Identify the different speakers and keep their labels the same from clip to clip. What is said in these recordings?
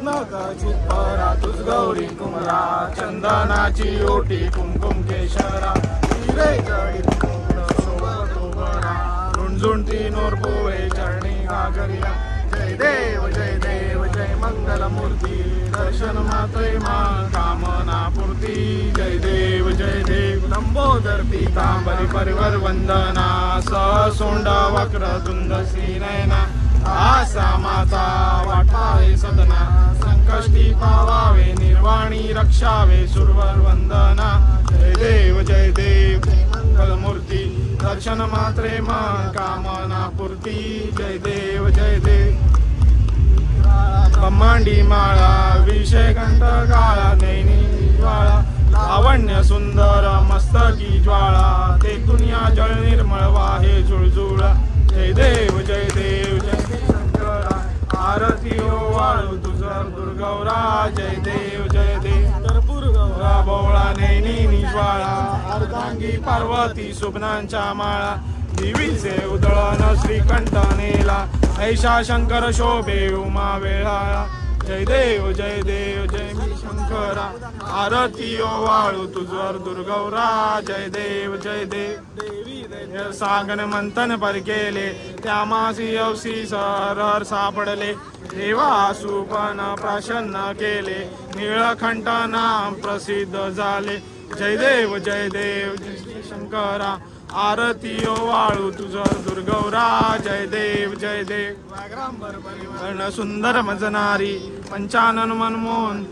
Speaker 1: चित्परा तुझ गौरी कुमरा चंदनाची ओटी कुमकुम केशरा हिरे जडित शोभतो बरा रुंझुंटी नोरपोळे चरणी घागरिया जय देव जय मंगल मूर्ती दर्शन मात्रे मा कामना पूर्ती जय देव लंबोदर पीतांबरी परिवर वंदना सोंडा वक्र तुंद श्री नयना आसा माता वाटावे सदना संकष्टी पावावे निर्वाणी रक्षावे सुरवर वंदना जय देव मंगल मूर्ती दर्शन मात्रे मन कामना पूर्ती जय देव ब्रह्मांडी माळा विषय कंठ काळा नैनी ज्वाळा लावण्य सुंदर मस्तकी ज्वाळा ते दुनिया जळ निर्मळ वाहे जुळजुळा जय देव शंकरा आरती ओवाळू तुझर दुर्गौरा जय देव कर्पूर गौरा बोळा नैनी ज्वाळा अर्धांगी पार्वती सुभनांच्या माळा देवीचे उदळण श्रीकंठ नेला ऐशा शंकर शोभे उमा वेळाळा जय देव मी शंकरा आरती ओवाळू तुझर दुर्गौरा जय देव देवी सागन मंथन पर केले त्या मासी अवसी सहर सापडले देवा सुपन प्रसन्न केले नीळकंठ नाम प्रसिद्ध झाले जय देव शंकरा आरती ओवाळू तुझर दुर्गौरा जय देव वर्ण सुंदर मजनारी पंचानन मनमोहन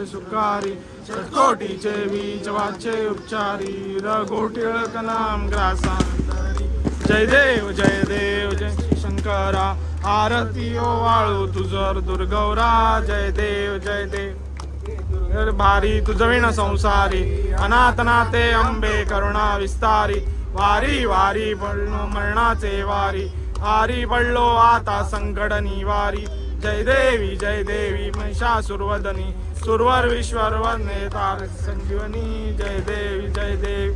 Speaker 1: सुकारी षटकोटीचे बीज वाचे उपचारी रघोटिळक नाम ग्रासांतरी जय देव शंकरा आरती ओवाळू तुझर दुर्गौरा जय देव भारी तुझविण संसारी अनाथनाथे अंबे करुणा विस्तारी वारी पडलो मरणाचे वारी पडलो आता संकट निवारी जय देवी महिषासुरवदनी सुरवर विश्वर नेतार संजीवनी जय देवी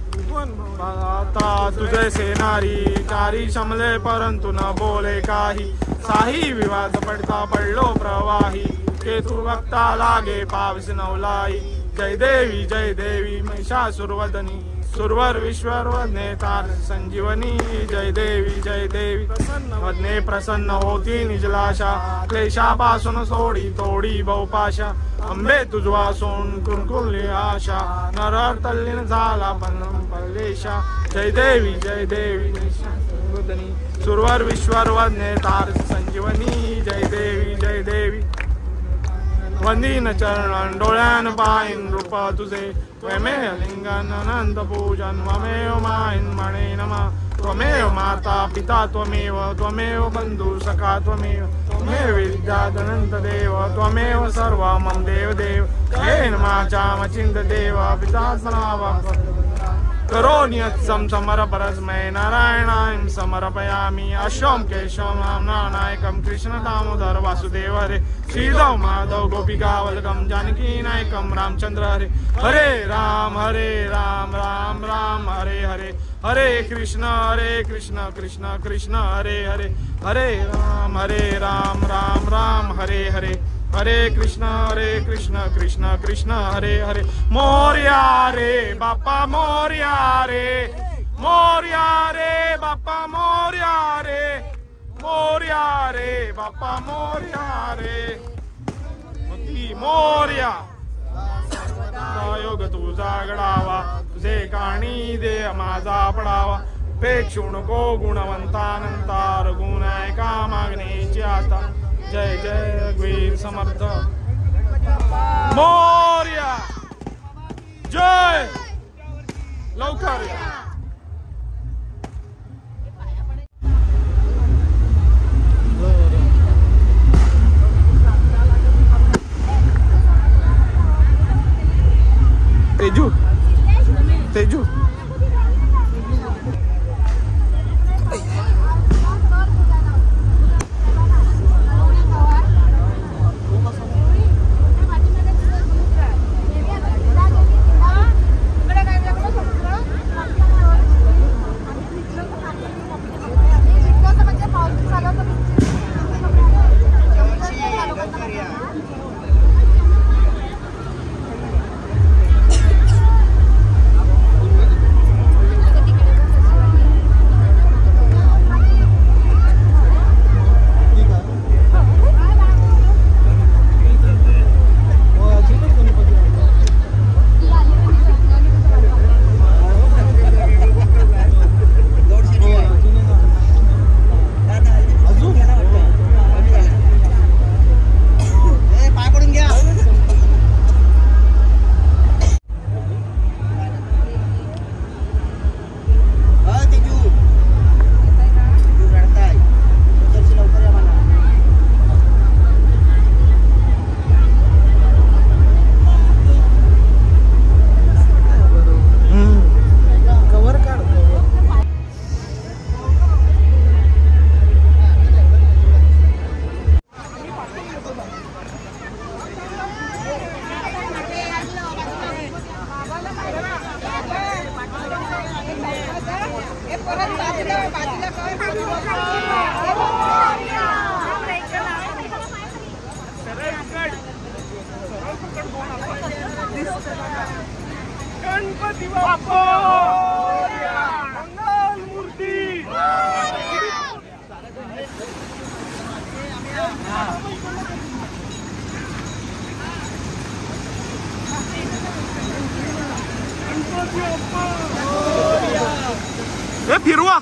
Speaker 1: आता तुझे सेनारी चारी शमले परंतु न बोले काही साही विवाद पडता पडलो प्रवाही केतु भक्ता लागे पावस नवलाई जय देवी महिषासुरवदनी सुरवर विश्वर नेतार संजीवनी जय देवी वदने प्रसन्न होती निजलाशा क्लेशापासून सोडी तोडी बहुपाशा अंबे तुझवासून कुरकुरली आशा नरर तल्लीन झाला पल्लेशा जय देवी सुरवर विश्वर नेतार संजीवनी जय देवी वंदीन चरण डोळ्यान पाईन रूप तुझे त्वमेव लिंगन अनंत पूजन त्वमेव माईन मणे नमः त्वमेव माता पिता त्वमेव बंधु सखा त्वमेव विद्यादनंत देव त्वमेव सर्व मम देव येन माचाम चिंत देव पिता सनाव करोन्यत्सं समरपरस्मै नारायणाय समर्पयामि अश्वं केशवं नानायकं कृष्ण दामोदर वासुदेव हरे श्रीधव माधव गोपिकावल्लभं जानकी नायकं रामचंद्र हरे राम राम हरे हरे कृष्ण कृष्ण कृष्ण हरे राम राम हरे कृष्ण कृष्ण कृष्ण हरे मोरया रे बाप्पा मोरया रे बाप्पा मोरया रे बाप्पा मोरया रे मोरया योग तुझा घडावा तुझे काणी दे माझा पडावा पेक्षू नको गुणवंतानंतार गुण ऐका मागण्याची आता जय वीर समर्थ मोरया जय लवकर तेजू गणपती बाप्पा मंगल मूर्ती गणपती बाप्पा हे फिरवा